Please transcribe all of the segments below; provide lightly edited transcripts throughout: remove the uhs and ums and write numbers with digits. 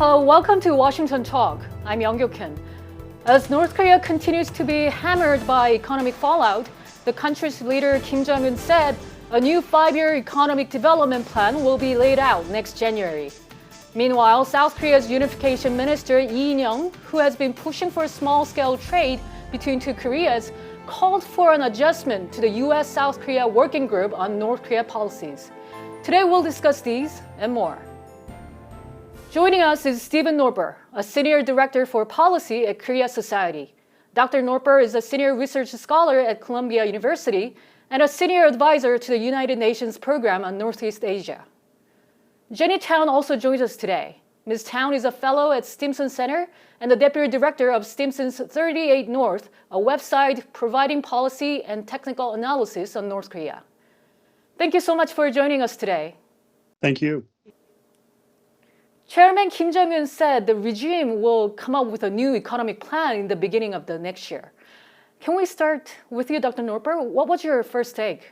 Welcome to Washington Talk. I'm Young Kim. As North Korea continues to be hammered by economic fallout, the country's leader Kim Jong-un said a new 5-year economic development plan will be laid out next January. Meanwhile, South Korea's unification minister Lee In-young, who has been pushing for small-scale trade between two Koreas, called for an adjustment to the U.S.-South Korea working group on North Korea policies. Today we'll discuss these and more. Joining us is Stephen Noerper, a Senior Director for Policy at Koreasosaiọti. Dr. Noerper is a Senior Research Scholar at Columbia University and a Senior Advisor to the United Nations Program on Northeast Asia. Jenny Town also joins us today. Ms. Town is a Fellow at Stimson and the Deputy Director of Stimson's 38 North, a website providing policy and technical analysis on North Korea. Thank you so much for joining us today. Thank you. Chairman Kim Jong-un said the regime will come up with a new economic plan in the beginning of the next year. Can we start with you, Dr. Noerper? What was your first take?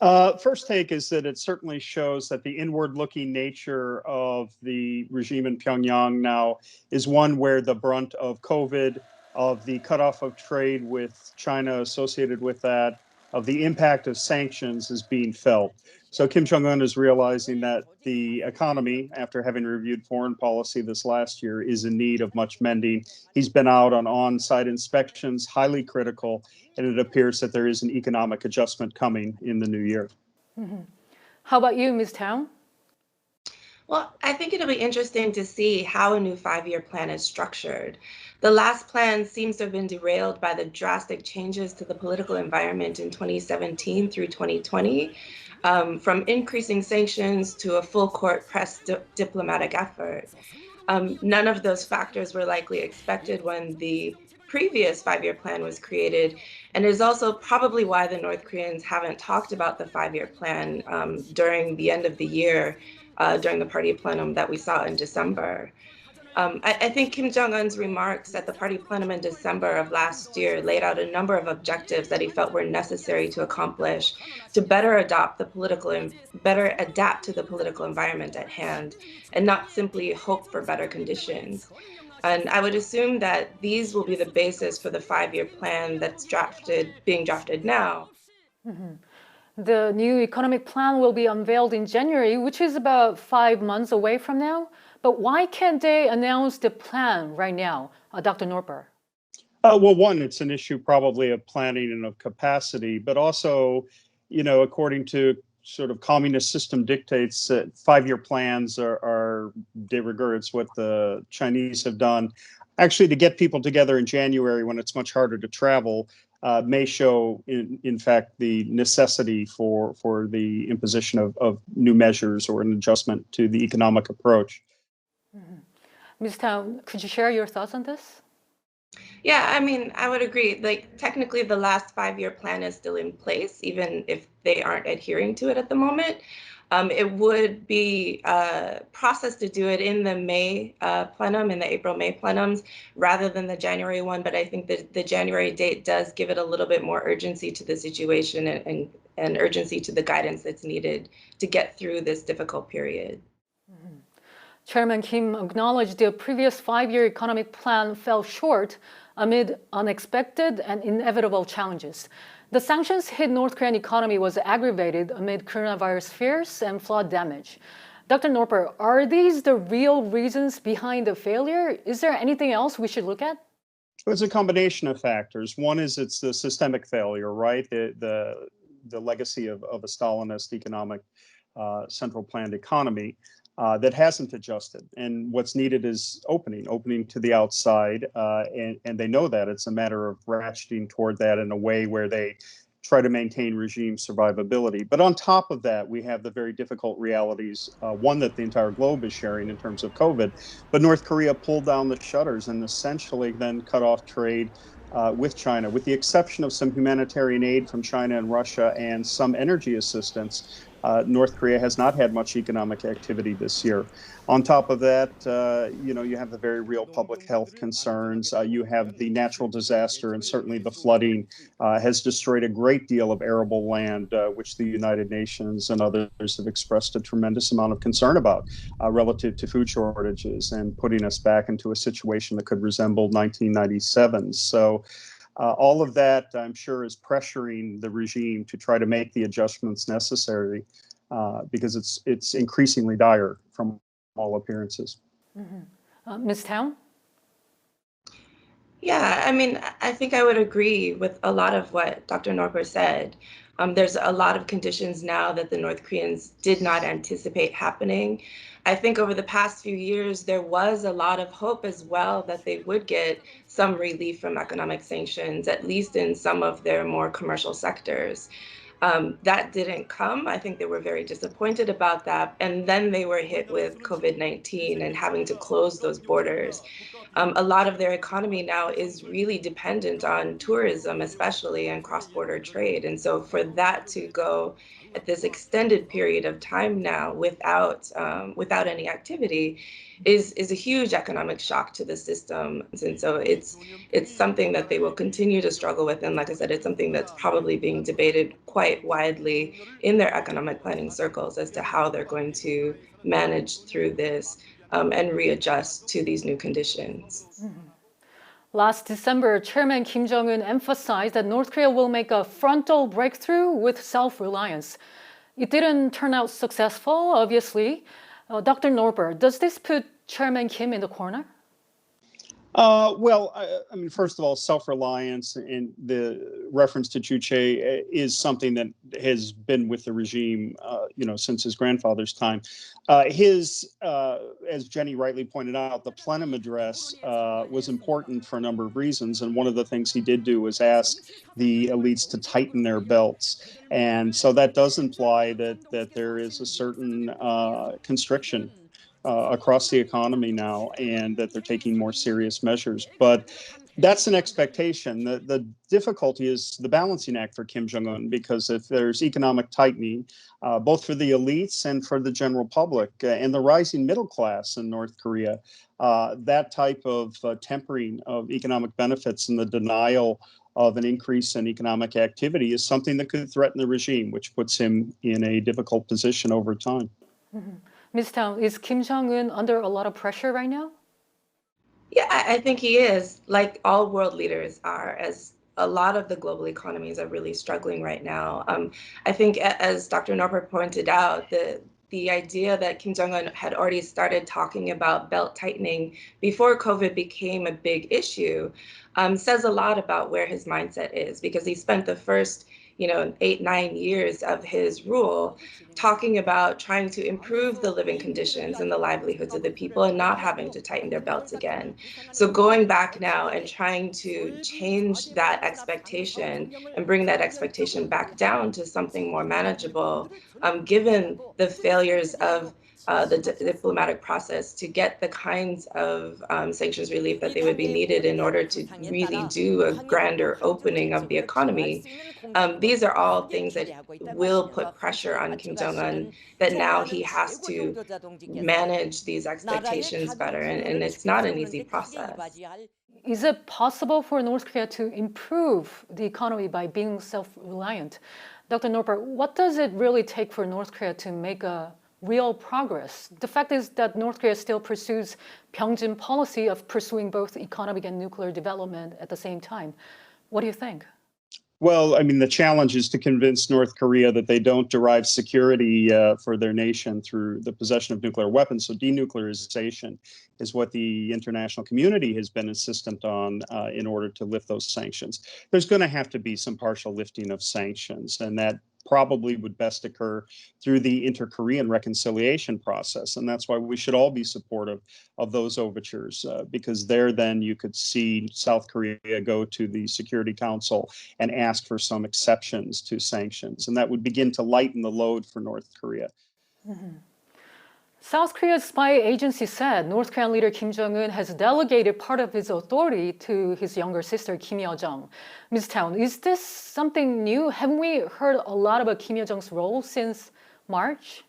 First take is that it certainly shows that the inward-looking nature of the regime in Pyongyang now is one where the brunt of COVID, of the cutoff of trade with China associated with that, of the impact of sanctions is being felt. So Kim Jong-un is realizing that the economy, after having reviewed foreign policy this last year, is in need of much mending. He's been out on-site inspections, highly critical, and it appears that there is an economic adjustment coming in the new year. Mm-hmm. How about you, Ms. Town? Well, I think it'll be interesting to see how a new 5-year plan is structured. The last plan seems to have been derailed by the drastic changes to the political environment in 2017 through 2020, from increasing sanctions to a full-court press diplomatic effort. None of those factors were likely expected when the previous 5-year plan was created, and is also probably why the North Koreans haven't talked about the 5-year plan during the end of the year, during the party plenum that we saw in December. I think Kim Jong-un's remarks at the party plenum in December of last year laid out a number of objectives that he felt were necessary to accomplish to better adapt to the political environment at hand, and not simply hope for better conditions. And I would assume that these will be the basis for the 5-year plan that's being drafted now. Mm-hmm. The new economic plan will be unveiled in January, which is about 5 months away from now. But why can't they announce the plan right now, Dr. Noerper? Well, one, it's an issue probably of planning and of capacity, but also, according to sort of communist system dictates, 5-year plans are de rigueur. It's what the Chinese have done. Actually, to get people together in January when it's much harder to travel may show, in fact, the necessity for the imposition of new measures or an adjustment to the economic approach. Mm-hmm. Ms. Town, could you share your thoughts on this? Yeah, I mean, I would agree. Like, technically, the last 5-year plan is still in place, even if they aren't adhering to it at the moment. It would be a process to do it in the May plenum, in the April-May plenums, rather than the January one. But I think that the January date does give it a little bit more urgency to the situation and urgency to the guidance that's needed to get through this difficult period. Mm-hmm. Chairman Kim acknowledged the previous 5-year economic plan fell short amid unexpected and inevitable challenges. The sanctions hit North Korean economy was aggravated amid coronavirus fears and flood damage. Dr. Noerper, are these the real reasons behind the failure? Is there anything else we should look at? It's a combination of factors. One is it's the systemic failure, right? The legacy of a Stalinist economic central planned economy. That hasn't adjusted. And what's needed is opening to the outside. And they know that. It's a matter of ratcheting toward that in a way where they try to maintain regime survivability. But on top of that, we have the very difficult realities, one that the entire globe is sharing in terms of COVID. But North Korea pulled down the shutters and essentially then cut off trade with China, with the exception of some humanitarian aid from China and Russia and some energy assistance. North Korea has not had much economic activity this year. On top of that, you have the very real public health concerns. You have the natural disaster, and certainly the flooding has destroyed a great deal of arable land, which the United Nations and others have expressed a tremendous amount of concern about relative to food shortages and putting us back into a situation that could resemble 1997. So all of that, I'm sure, is pressuring the regime to try to make the adjustments necessary because it's increasingly dire from all appearances. Ms. Town? Yeah, I mean, I think I would agree with a lot of what Dr. Noerper said. There's a lot of conditions now that the North Koreans did not anticipate happening. I think over the past few years, there was a lot of hope as well that they would get some relief from economic sanctions, at least in some of their more commercial sectors. That didn't come. I think they were very disappointed about that. And then they were hit with COVID-19 and having to close those borders. A lot of their economy now is really dependent on tourism, especially, and cross-border trade. And so for that to go at this extended period of time now without any activity is a huge economic shock to the system. And so it's something that they will continue to struggle with. And like I said, it's something that's probably being debated quite widely in their economic planning circles as to how they're going to manage through this and readjust to these new conditions. Last December, Chairman Kim Jong-un emphasized that North Korea will make a frontal breakthrough with self-reliance. It didn't turn out successful, obviously. Dr. Noerper, does this put Chairman Kim in the corner? Well, I mean, first of all, self-reliance and the reference to Juche is something that has been with the regime, since his grandfather's time. As Jenny rightly pointed out, the plenum address was important for a number of reasons. And one of the things he did do was ask the elites to tighten their belts. And so that does imply that there is a certain constriction across the economy now, and that they're taking more serious measures. But that's an expectation. The difficulty is the balancing act for Kim Jong-un, because if there's economic tightening, both for the elites and for the general public and the rising middle class in North Korea, that type of tempering of economic benefits and the denial of an increase in economic activity is something that could threaten the regime, which puts him in a difficult position over time. Mm-hmm. Ms. Town, is Kim Jong-un under a lot of pressure right now? Yeah, I think he is, like all world leaders are, as a lot of the global economies are really struggling right now. I think, as Dr. Noerper pointed out, the idea that Kim Jong-un had already started talking about belt tightening before COVID became a big issue says a lot about where his mindset is, because he spent the first 8-9 years of his rule talking about trying to improve the living conditions and the livelihoods of the people and not having to tighten their belts again. So going back now and trying to change that expectation and bring that expectation back down to something more manageable, given the failures of the diplomatic process to get the kinds of sanctions relief that they would be needed in order to really do a grander opening of the economy. These are all things that will put pressure on Kim Jong-un, that now he has to manage these expectations better, and it's not an easy process. Is it possible for North Korea to improve the economy by being self-reliant? Dr. Noerper, what does it really take for North Korea to make a real progress? The fact is that North Korea still pursues Pyeongjin policy of pursuing both economic and nuclear development at the same time. What do you think? Well, I mean, the challenge is to convince North Korea that they don't derive security for their nation through the possession of nuclear weapons. So denuclearization is what the international community has been insistent on in order to lift those sanctions. There's going to have to be some partial lifting of sanctions, and that probably would best occur through the inter-Korean reconciliation process. And that's why we should all be supportive of those overtures, because there then you could see South Korea go to the Security Council and ask for some exceptions to sanctions. And that would begin to lighten the load for North Korea. Mm-hmm. South Korea's spy agency said North Korean leader Kim Jong-un has delegated part of his authority to his younger sister, Kim Yo-jong. Ms. Town, is this something new? Haven't we heard a lot about Kim Yo-jong's role since March?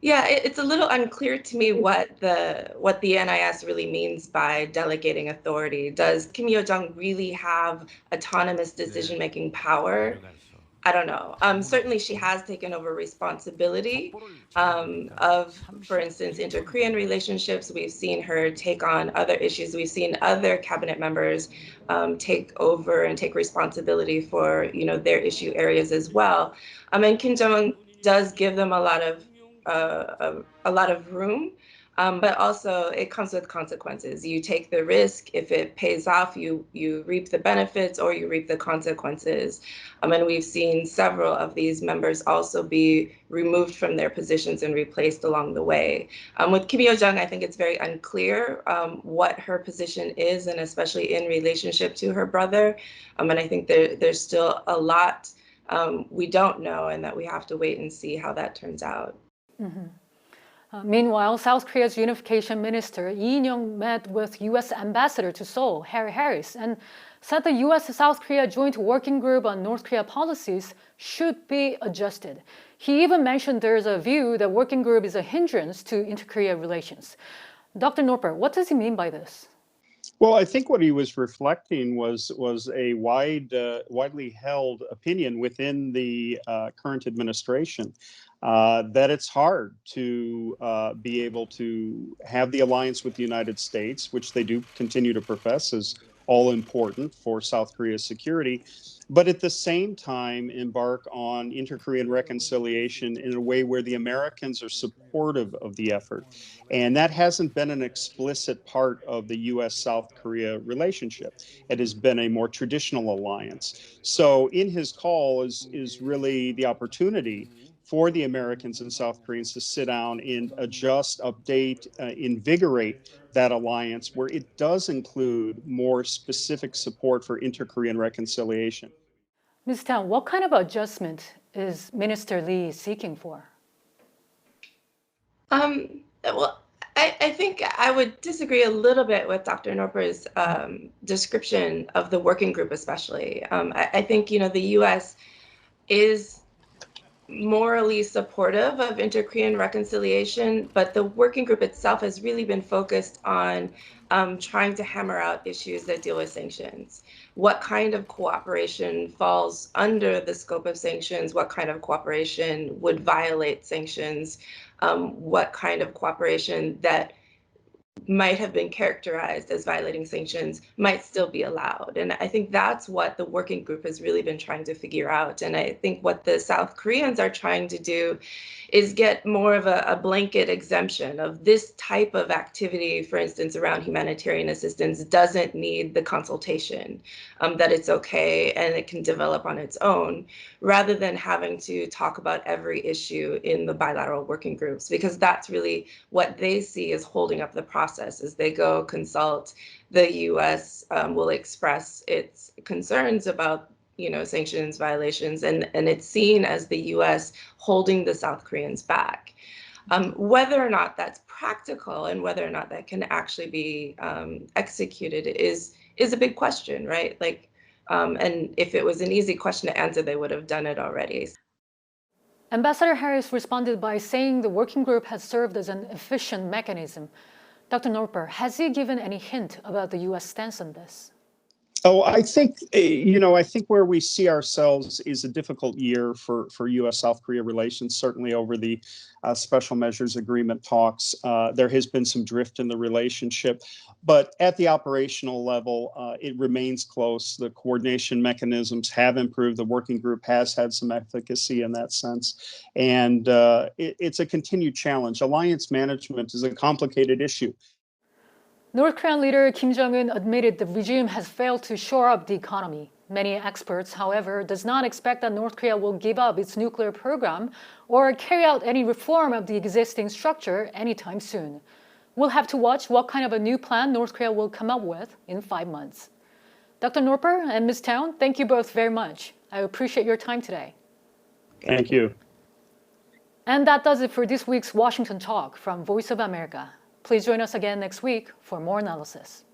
Yeah, it's a little unclear to me what the NIS really means by delegating authority. Does Kim Yo-jong really have autonomous decision-making power? I don't know. Certainly, she has taken over responsibility of, for instance, inter-Korean relationships. We've seen her take on other issues. We've seen other cabinet members take over and take responsibility for, their issue areas as well. And Kim Jong-un does give them a lot of room, but also it comes with consequences. You take the risk. If it pays off, you reap the benefits or you reap the consequences. And we've seen several of these members also be removed from their positions and replaced along the way. With Kim Yo-jong, I think it's very unclear what her position is, and especially in relationship to her brother. And I think there's still a lot we don't know, and that we have to wait and see how that turns out. Meanwhile, South Korea's unification minister Lee In-young met with U.S. Ambassador to Seoul, Harry Harris, and said the U.S.-South Korea joint working group on North Korea policies should be adjusted. He even mentioned there is a view that working group is a hindrance to inter-Korea relations. Dr. Noerper, what does he mean by this? Well, I think what he was reflecting was a widely held opinion within the current administration that it's hard to be able to have the alliance with the United States, which they do continue to profess is all important for South Korea's security, but at the same time embark on inter-Korean reconciliation in a way where the Americans are supportive of the effort. And that hasn't been an explicit part of the U.S.-South Korea relationship. It has been a more traditional alliance. So in his call is really the opportunity for the Americans and South Koreans to sit down and adjust, update, invigorate that alliance where it does include more specific support for inter-Korean reconciliation. Ms. Town, what kind of adjustment is Minister Lee seeking for? Well, I think I would disagree a little bit with Dr. Noerper's description of the working group, especially. I think, the U.S. is morally supportive of inter-Korean reconciliation, but the working group itself has really been focused on trying to hammer out issues that deal with sanctions. What kind of cooperation falls under the scope of sanctions? What kind of cooperation would violate sanctions? What kind of cooperation that might have been characterized as violating sanctions might still be allowed. And I think that's what the working group has really been trying to figure out. And I think what the South Koreans are trying to do is get more of a blanket exemption of this type of activity, for instance, around humanitarian assistance, doesn't need the consultation, that it's okay and it can develop on its own, rather than having to talk about every issue in the bilateral working groups, because that's really what they see as holding up the process. As they go consult, the U.S. Will express its concerns about sanctions violations, and it's seen as the U.S. holding the South Koreans back. Whether or not that's practical and whether or not that can actually be executed is a big question, right? And if it was an easy question to answer, they would have done it already. Ambassador Harris responded by saying the working group has served as an efficient mechanism. Dr. Noerper, has he given any hint about the U.S. stance on this? Oh, I think where we see ourselves is a difficult year for U.S.-South Korea relations, certainly over the special measures agreement talks. There has been some drift in the relationship, but at the operational level, it remains close. The coordination mechanisms have improved. The working group has had some efficacy in that sense. And it's a continued challenge. Alliance management is a complicated issue. North Korean leader Kim Jong-un admitted the regime has failed to shore up the economy. Many experts, however, does not expect that North Korea will give up its nuclear program or carry out any reform of the existing structure anytime soon. We'll have to watch what kind of a new plan North Korea will come up with in 5 months. Dr. Noerper and Ms. Town, thank you both very much. I appreciate your time today. Thank you. And that does it for this week's Washington Talk from Voice of America. Please join us again next week for more analysis.